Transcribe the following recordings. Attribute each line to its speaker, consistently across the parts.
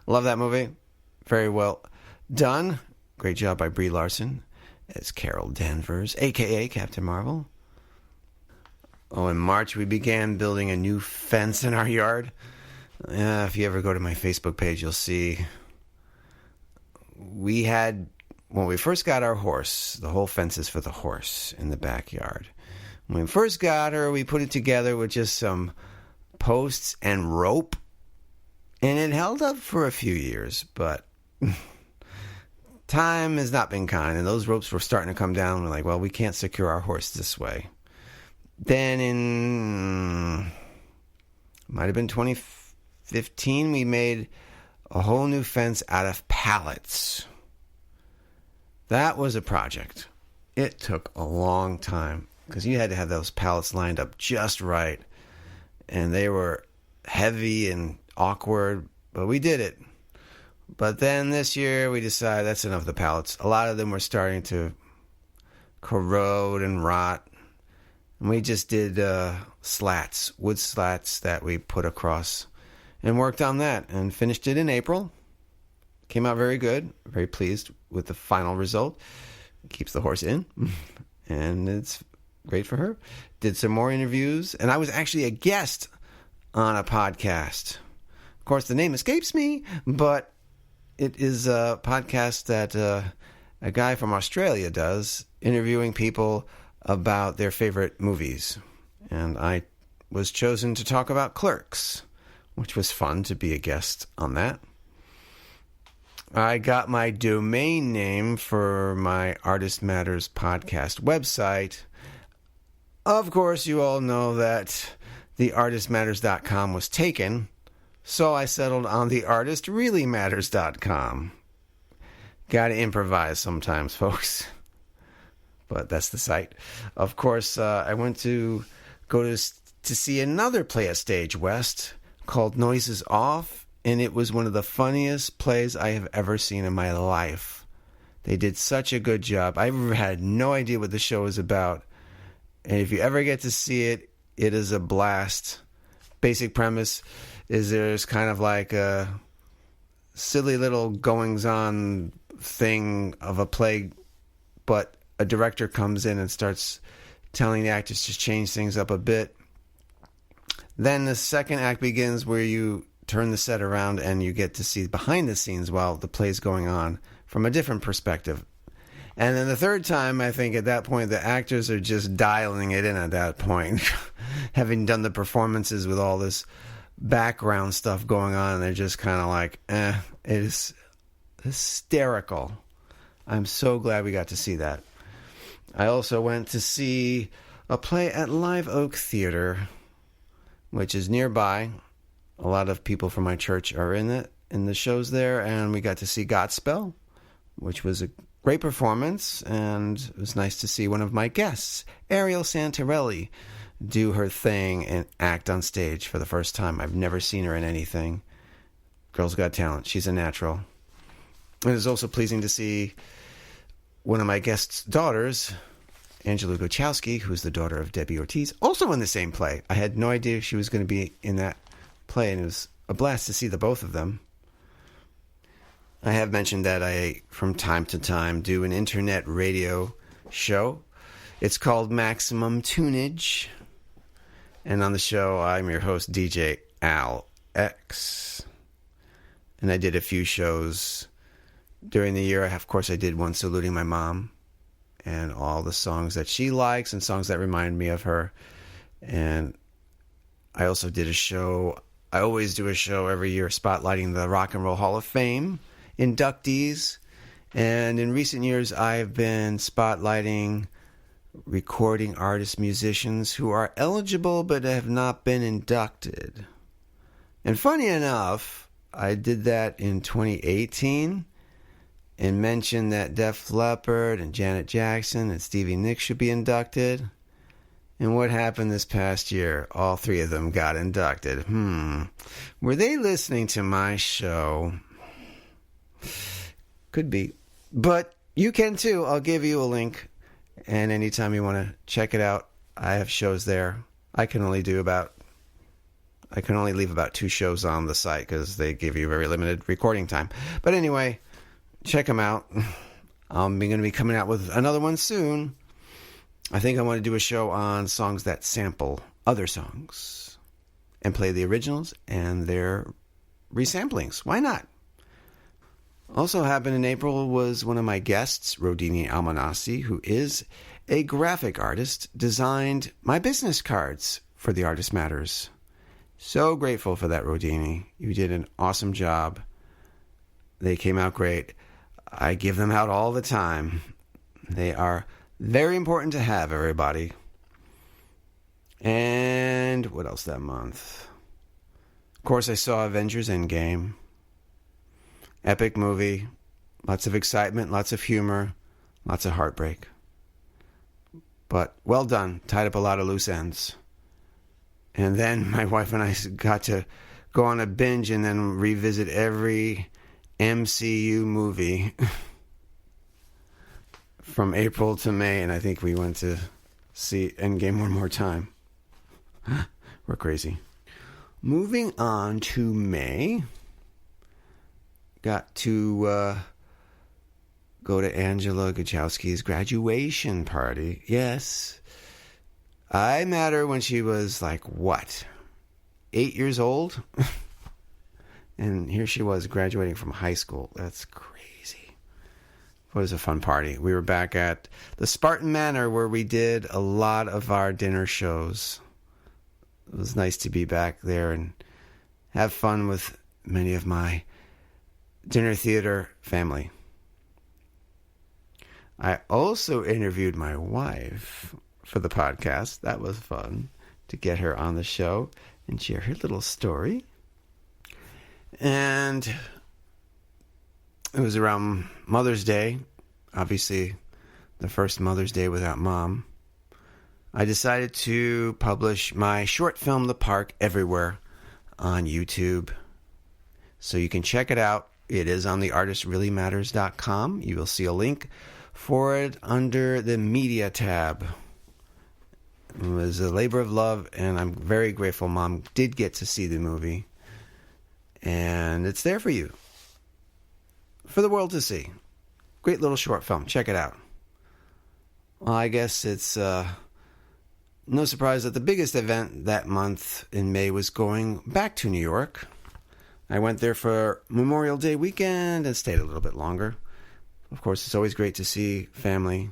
Speaker 1: Love that movie. Very well done. Great job by Brie Larson as Carol Danvers, a.k.a. Captain Marvel. Oh, in March, we began building a new fence in our yard. If you ever go to my Facebook page, you'll see we had, when we first got our horse, the whole fence is for the horse in the backyard. When we first got her, we put it together with just some posts and rope, and it held up for a few years, but time has not been kind, and those ropes were starting to come down. We're like, well, we can't secure our horse this way. Then might have been 2015, we made a whole new fence out of pallets. That was a project. It took a long time because you had to have those pallets lined up just right, and they were heavy and awkward, but we did it. But then this year we decided that's enough of the pallets. A lot of them were starting to corrode and rot. And we just did slats, wood slats that we put across and worked on that and finished it in April. Came out very good. Very pleased with the final result. Keeps the horse in. And it's great for her. Did some more interviews. And I was actually a guest on a podcast. Of course, the name escapes me, but it is a podcast that a guy from Australia does, interviewing people about their favorite movies. And I was chosen to talk about Clerks, which was fun to be a guest on that. I got my domain name for my Artist Matters podcast website. Of course, you all know that the artistmatters.com was taken, so I settled on the artistreallymatters.com. Gotta improvise sometimes, folks. But that's the site. Of course, I went to go to see another play at Stage West called Noises Off, and it was one of the funniest plays I have ever seen in my life. They did such a good job. I had no idea what the show was about. And if you ever get to see it, it is a blast. Basic premise is there's kind of like a silly little goings-on thing of a play, but a director comes in and starts telling the actors to change things up a bit. Then the second act begins where you turn the set around and you get to see behind the scenes while the play's going on from a different perspective. And then the third time, I think at that point, the actors are just dialing it in at that point. Having done the performances with all this background stuff going on, they're just kind of like, it is hysterical. I'm so glad we got to see that. I also went to see a play at Live Oak Theater, which is nearby. A lot of people from my church are in the shows there, and we got to see Godspell, which was a great performance, and it was nice to see one of my guests, Ariel Santarelli, do her thing and act on stage for the first time. I've never seen her in anything. Girl's got talent. She's a natural. It was also pleasing to see one of my guest's daughters, Angela Gochowski, who's the daughter of Debbie Ortiz, also in the same play. I had no idea she was going to be in that play, and it was a blast to see the both of them. I have mentioned that I, from time to time, do an internet radio show. It's called Maximum Tunage. And on the show, I'm your host, djal-x. And I did a few shows during the year. Of course, I did one saluting my mom and all the songs that she likes and songs that remind me of her. And I also did a show. I always do a show every year spotlighting the Rock and Roll Hall of Fame inductees. And in recent years, I've been spotlighting recording artists, musicians who are eligible but have not been inducted. And funny enough, I did that in 2018 and mentioned that Def Leppard and Janet Jackson and Stevie Nicks should be inducted. And what happened this past year? All three of them got inducted. Were they listening to my show? Could be. But you can too. I'll give you a link. And anytime you want to check it out, I have shows there. I can only do about I can only leave about 2 shows on the site because they give you very limited recording time. But anyway, check them out. I'm going to be coming out with another one soon. I think I want to do a show on songs that sample other songs and play the originals and their resamplings. Why not? Also happened in April was one of my guests, Rodini Almanasi, who is a graphic artist, designed my business cards for The Artist Matters. So grateful for that, Rodini. You did an awesome job. They came out great. I give them out all the time. They are very important to have, everybody. And what else that month? Of course, I saw Avengers Endgame. Epic movie. Lots of excitement, lots of humor, lots of heartbreak. But well done. Tied up a lot of loose ends. And then my wife and I got to go on a binge and then revisit every MCU movie from April to May. And I think we went to see Endgame one more time. We're crazy. Moving on to May. Got to go to Angela Gajowski's graduation party. Yes. I met her when she was like, 8 years old? And here she was graduating from high school. That's crazy. It was a fun party. We were back at the Spartan Manor where we did a lot of our dinner shows. It was nice to be back there and have fun with many of my dinner theater family. I also interviewed my wife for the podcast. That was fun to get her on the show and share her little story. And it was around Mother's Day, obviously the first Mother's Day without Mom. I decided to publish my short film, The Park, everywhere on YouTube. So you can check it out. It is on theartistreallymatters.com. You will see a link for it under the media tab. It was a labor of love, and I'm very grateful Mom did get to see the movie. And it's there for you, for the world to see. Great little short film. Check it out. Well, I guess it's no surprise that the biggest event that month in May was going back to New York. I went there for Memorial Day weekend and stayed a little bit longer. Of course, it's always great to see family.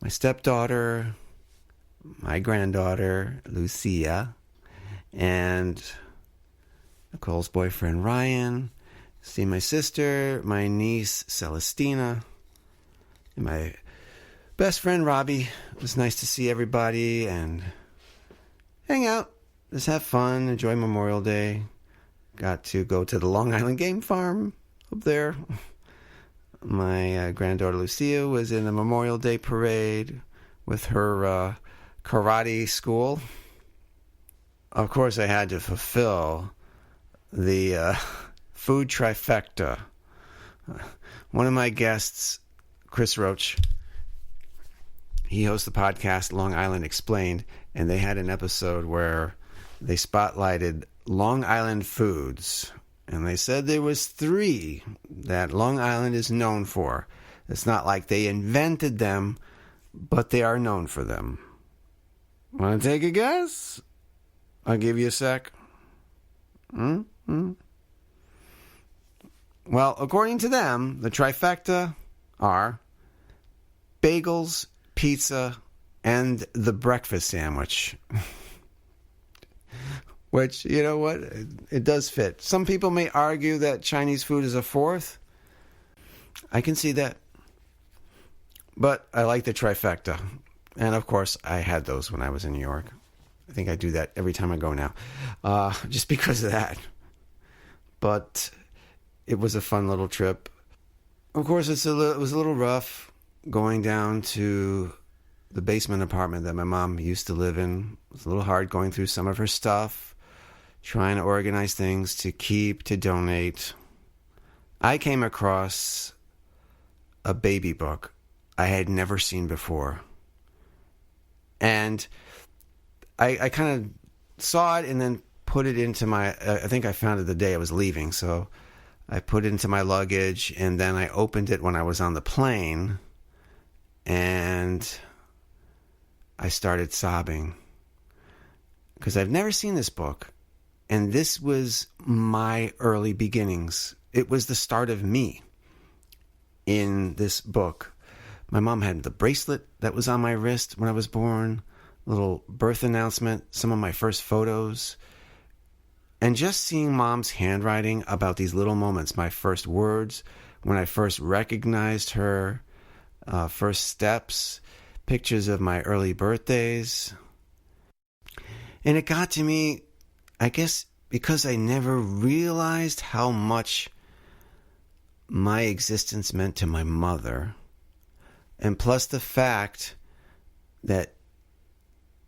Speaker 1: My stepdaughter, my granddaughter, Lucia, and Nicole's boyfriend, Ryan. See my sister, my niece, Celestina, and my best friend, Robbie. It was nice to see everybody and hang out, just have fun, enjoy Memorial Day. Got to go to the Long Island Game Farm up there. My granddaughter Lucia was in the Memorial Day parade with her karate school. Of course, I had to fulfill the food trifecta. One of my guests, Chris Roach, he hosts the podcast Long Island Explained, and they had an episode where they spotlighted Long Island foods, and they said there was 3 that Long Island is known for. It's not like they invented them, but they are known for them. Want to take a guess? I'll give you a sec. Well, according to them, the trifecta are bagels, pizza, and the breakfast sandwich. Which, you know what, it does fit. Some people may argue that Chinese food is a 4th. I can see that. But I like the trifecta. And of course, I had those when I was in New York. I think I do that every time I go now. Just because of that. But it was a fun little trip. Of course, it was a little rough going down to the basement apartment that my mom used to live in. It was a little hard going through some of her stuff, trying to organize things to keep, to donate. I came across a baby book I had never seen before. And I kind of saw it and then put it into I think I found it the day I was leaving, so I put it into my luggage, and then I opened it when I was on the plane, and I started sobbing. Because I've never seen this book, and this was my early beginnings. It was the start of me in this book. My mom had the bracelet that was on my wrist when I was born, little birth announcement, some of my first photos, and just seeing Mom's handwriting about these little moments, my first words, when I first recognized her, first steps, pictures of my early birthdays. And it got to me, I guess, because I never realized how much my existence meant to my mother. And plus the fact that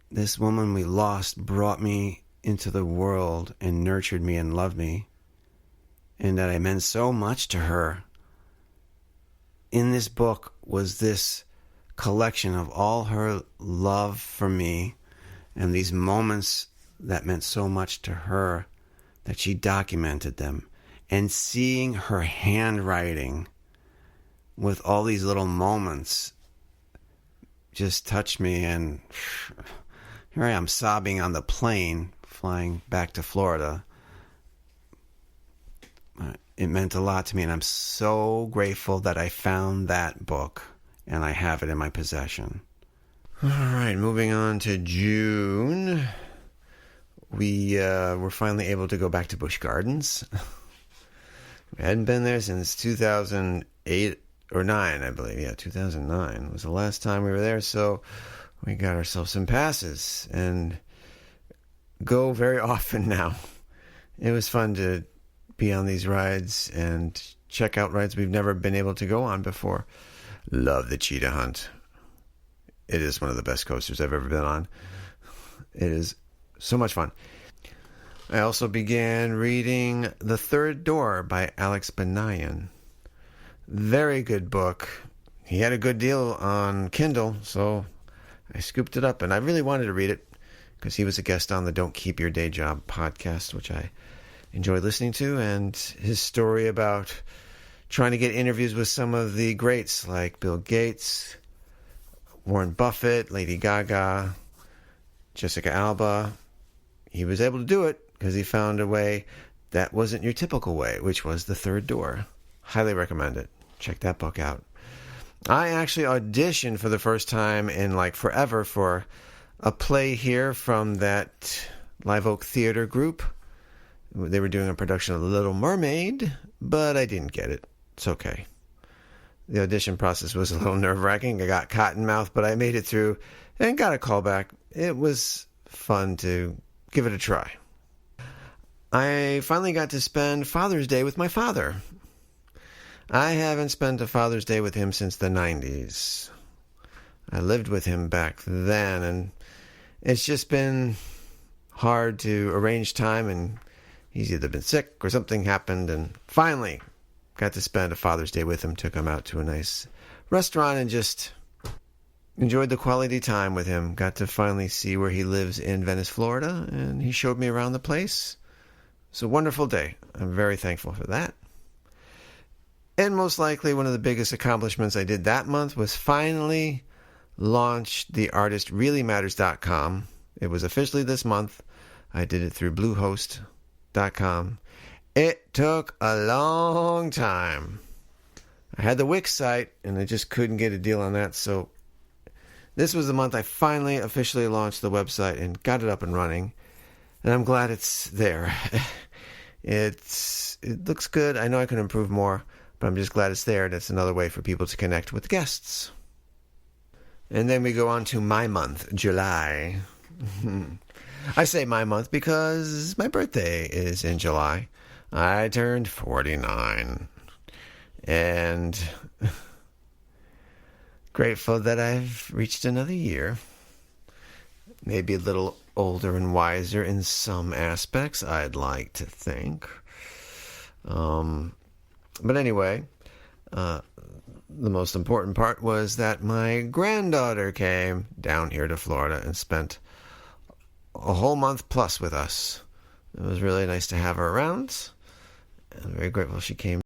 Speaker 1: this woman we lost brought me into the world and nurtured me and loved me, and that I meant so much to her. In this book was this collection of all her love for me and these moments that meant so much to her, that she documented them. And seeing her handwriting with all these little moments just touched me, and here I am sobbing on the plane flying back to Florida. It meant a lot to me, and I'm so grateful that I found that book and I have it in my possession. All right, moving on to June. We were finally able to go back to Busch Gardens. We hadn't been there since 2008 or 9, I believe. Yeah, 2009 was the last time we were there, so we got ourselves some passes and go very often now. It was fun to be on these rides and check out rides we've never been able to go on before. Love the Cheetah Hunt. It is one of the best coasters I've ever been on. It is so much fun. I also began reading The Third Door by Alex Banayan. Very good book. He had a good deal on Kindle, so I scooped it up, and I really wanted to read it because he was a guest on the Don't Keep Your Day Job podcast, which I enjoy listening to, and his story about trying to get interviews with some of the greats like Bill Gates, Warren Buffett, Lady Gaga, Jessica Alba. He was able to do it because he found a way that wasn't your typical way, which was The Third Door. Highly recommend it. Check that book out. I actually auditioned for the first time in like forever for a play here from that Live Oak Theater group. They were doing a production of The Little Mermaid, but I didn't get it. It's okay. The audition process was a little nerve-wracking. I got cotton-mouthed, but I made it through and got a call back. It was fun to give it a try. I finally got to spend Father's Day with my father. I haven't spent a Father's Day with him since the 90s. I lived with him back then, and it's just been hard to arrange time, and he's either been sick or something happened, and finally got to spend a Father's Day with him. Took him out to a nice restaurant and just enjoyed the quality time with him. Got to finally see where he lives in Venice, Florida, and he showed me around the place. It's a wonderful day. I'm very thankful for that. And most likely one of the biggest accomplishments I did that month was finally launch theartistreallymatters.com. It was officially this month. I did it through bluehost.com. It took a long time. I had the Wix site, and I just couldn't get a deal on that. So this was the month I finally officially launched the website and got it up and running. And I'm glad it's there. It looks good. I know I can improve more, but I'm just glad it's there. And it's another way for people to connect with guests. And then we go on to my month, July. I say my month because my birthday is in July. I turned 49. And grateful that I've reached another year. Maybe a little older and wiser in some aspects, I'd like to think. But anyway, the most important part was that my granddaughter came down here to Florida and spent a whole month plus with us. It was really nice to have her around. I'm very grateful she came